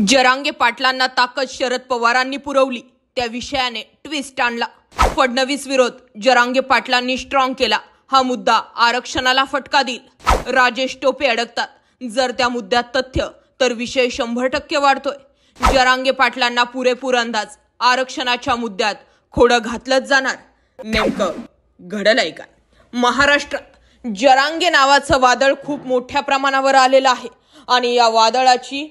जरांगे पाटलांना ताकद शरद पवारांनी पुरवली, त्या विषयाने ट्विस्ट आणला। फडणवीस विरोध जरांगे पाटलांनी स्ट्रॉंग केला, हा मुद्दा आरक्षणाला फटका देईल। राजेश टोपे अडकतात, जर त्या मुद्द्यात तथ्य तर विषय 100% वाढतोय। जरांगे पाटलांना पुरेपूर अंदाज, आरक्षणाच्या मुद्द्यात खोडं घातलंच जाणार। नेमकं घडलंय काय? महाराष्ट्रात जरांगे नावाचं वादळ खूप मोठ्या प्रमाणावर आलेलं आहे आणि या वादळाची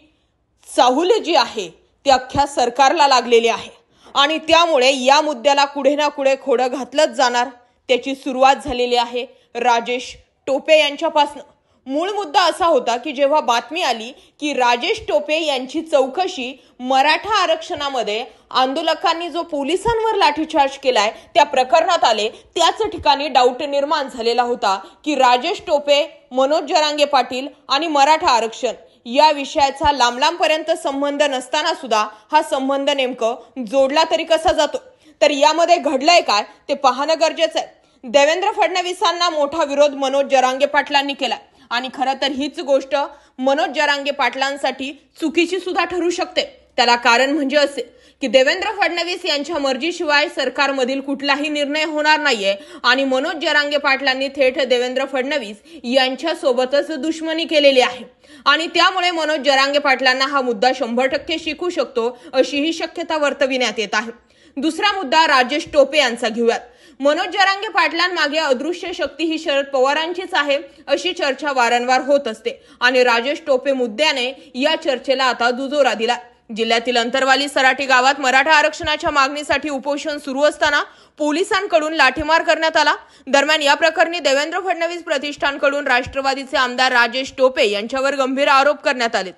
चाहूल जी आहे ती अख्ख्या सरकारला लागलेली आहे आणि त्यामुळे या मुद्द्याला कुठे ना कुठे खोडं घातलंच जाणार। त्याची सुरुवात झालेली आहे राजेश टोपे यांच्यापासून। मूळ मुद्दा असा होता की जेव्हा बातमी आली की राजेश टोपे यांची चौकशी मराठा आरक्षणामध्ये आंदोलकांनी जो पोलिसांवर लाठीचार्ज केलाय त्या प्रकरणात आले, त्याच ठिकाणी डाऊट निर्माण झालेला होता की राजेश टोपे, मनोज जरांगे पाटील आणि मराठा आरक्षण या विषयाचा लांब-लांबपर्यंत संबंध नसताना सुद्धा हा संबंध नेमकं जोडला तरी कसा जातो? तर यामध्ये घडलंय काय ते पाहणं गरजेचं आहे। देवेंद्र फडणवीसांना मोठा विरोध मनोज जरांगे पाटलांनी केला आणि खरं तर हीच गोष्ट मनोज जरांगे पाटलांसाठी चुकीची सुद्धा ठरू शकते। त्याला कारण म्हणजे असे की देवेंद्र फडणवीस यांच्या मर्जीशिवाय सरकारमधील कुठलाही निर्णय होणार नाहीये आणि मनोज जरांगे पाटलांनी थेट देवेंद्र फडणवीस यांच्या सोबतच दुश्मनी केलेली आहे आणि त्यामुळे मनोज जरांगे पाटलांना हा मुद्दा 100% शिकू शकतो अशी ही शक्यता वर्तविण्यात येत आहे। दुसरा मुद्दा राजेश टोपे यांचा घेऊयात। मनोज जरांगे पाटलांमागे अदृश्य शक्ती ही शरद पवारांचीच आहे अशी चर्चा वारंवार होत असते आणि राजेश टोपे मुद्द्याने या चर्चेला आता दुजोरा दिला। जिल्ह्यातील अंतरवाली सराटी गावात मराठा आरक्षणाच्या मागणीसाठी उपोषण सुरू असताना पोलिसांकडून लाठीमार करण्यात आला। दरम्यान या प्रकरणी देवेंद्र फडणवीस प्रतिष्ठानकडून राष्ट्रवादीचे आमदार राजेश टोपे यांच्यावर गंभीर आरोप करण्यात आले।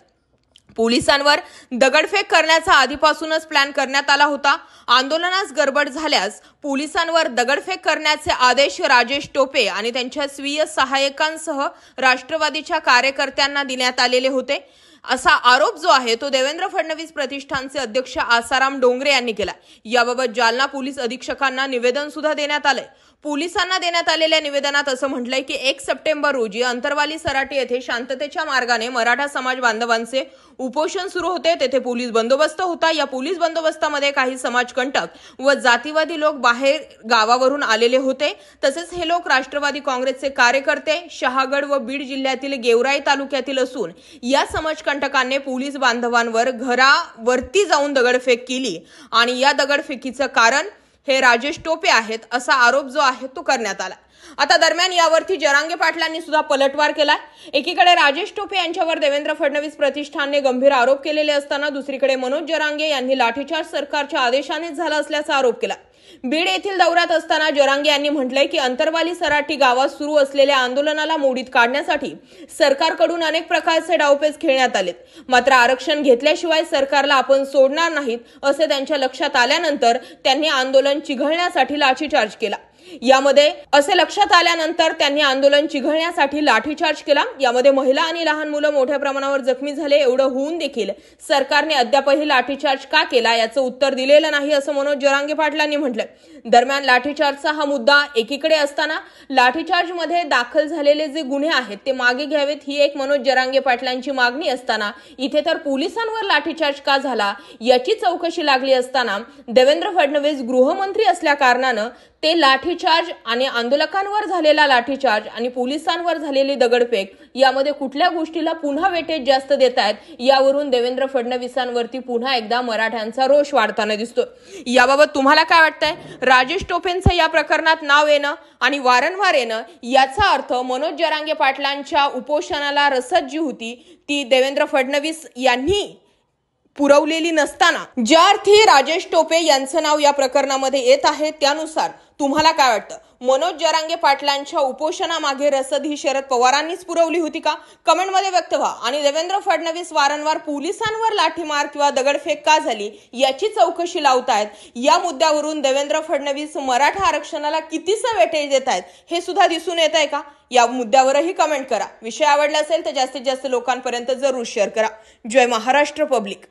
पोलिसांवर दगडफेक करण्याचा आधीपासूनच प्लॅन करण्यात आला होता। आंदोलनास गडबड झाल्यास पोलिसांवर दगडफेक करण्याचे आदेश राजेश टोपे आणि त्यांच्या स्वीय सहाय्यकांसह राष्ट्रवादीच्या कार्यकर्त्यांना देण्यात आलेले होते असा आरोप जो आहे तो देवेंद्र फडणवीस प्रतिष्ठानचे अध्यक्ष आसाराम डोंगरे यांनी केला। याबाबत जालना पोलीस अधीक्षकांना निवेदन सुद्धा देण्यात आले। पोलिसांना देण्यात आलेल्या निवेदनात असं म्हटलंय की 1 सप्टेंबर रोजी अंतरवाली सराटी येथे शांततेच्या मार्गाने मराठा समाज बांधवांचे उपोषण सुरू होते। तेथे पोलीस बंदोबस्त होता। या पोलीस बंदोबस्तामध्ये काही समाजकंटक व जातीवादी लोक बाहेर गावावरून आलेले होते। तसेच हे लोक राष्ट्रवादी काँग्रेसचे कार्यकर्ते शहागड व बीड जिल्ह्यातील गेवराई तालुक्यातील असून या समाजकंटकांनी पोलीस बांधवांवर घरावरती जाऊन दगडफेक केली आणि या दगडफेकीचं कारण हे राजेश टोपे आहेत असा आरोप जो आहे तो करण्यात आला। आता दरम्यान यावरती जरांगे पाटलांनी सुद्धा पलटवार केलाय। एकीकडे राजेश टोपे यांच्यावर देवेंद्र फडणवीस प्रतिष्ठानने गंभीर आरोप केलेले असताना दुसरीकडे मनोज जरांगे यांनी लाठीचार्ज सरकारच्या आदेशानेच झाला असल्याचा आरोप केला। बीड येथील दौऱ्यात असताना जरांगे यांनी म्हटलंय की अंतरवाली सराटी गावात सुरू असलेल्या आंदोलनाला मोडीत काढण्यासाठी सरकारकडून अनेक प्रकारचे डावपेच खेळण्यात आलेत, मात्र आरक्षण घेतल्याशिवाय सरकारला आपण सोडणार नाहीत असे त्यांच्या लक्षात आल्यानंतर त्यांनी आंदोलन चिघळण्यासाठी लाठीचार्ज केला। यामध्ये असे लक्षात आल्यानंतर त्यांनी आंदोलन चिघळण्यासाठी लाठीचार्ज केला। यामध्ये महिला आणि लहान मुलं मोठ्या प्रमाणावर जखमी झाले। एवढं होऊन देखील सरकारने अद्यापही लाठीचार्ज का केला याचं उत्तर दिलेलं नाही असं मनोज जरांगे पाटलांनी म्हटलंय। दरम्यान लाठीचार्जचा हा मुद्दा एकीकडे असताना लाठीचार्ज मध्ये दाखल झालेले जे गुन्हे आहेत ते मागे घ्यावेत ही एक मनोज जरांगे पाटलांची मागणी असताना इथे तर पोलिसांवर लाठीचार्ज का झाला याची चौकशी लागली असताना देवेंद्र फडणवीस गृहमंत्री असल्या कारणानं ते लाठीचार्ज आणि आंदोलकांवर झालेला लाठीचार्ज आणि पोलिसांवर झालेली दगडफेक यामध्ये कुठल्या गोष्टीला पुन्हा वेटेज जास्त देत आहेत यावरून देवेंद्र फडणवीसांवरती पुन्हा एकदा मराठ्यांचा रोष वाढताना दिसतो। याबाबत तुम्हाला काय वाटतंय? राजेश टोपेंचं या प्रकरणात नाव येणं आणि वारंवार येणं याचा अर्थ मनोज जरांगे पाटलांच्या उपोषणाला रसद जी होती ती देवेंद्र फडणवीस यांनी पुरवलेली नसताना ज्या अर्थी राजेश टोपे यांचं नाव या प्रकरणामध्ये येत आहे त्यानुसार तुम्हाला काय वाटतं? मनोज जरांगे पाटलांच्या उपोषणामागे रसद ही शरद पवारांनीच पुरवली होती का? कमेंटमध्ये व्यक्त व्हा आणि देवेंद्र फडणवीस वारंवार पोलिसांवर लाठीमार किंवा दगडफेक का झाली याची चौकशी लावतायत। या मुद्द्यावरून देवेंद्र फडणवीस मराठा आरक्षणाला कितीचं वेटेज देत आहेत हे सुद्धा दिसून येत आहे का? या मुद्द्यावरही कमेंट करा। विषय आवडला असेल तर जास्तीत जास्त लोकांपर्यंत जरूर शेअर करा। जय महाराष्ट्र पब्लिक।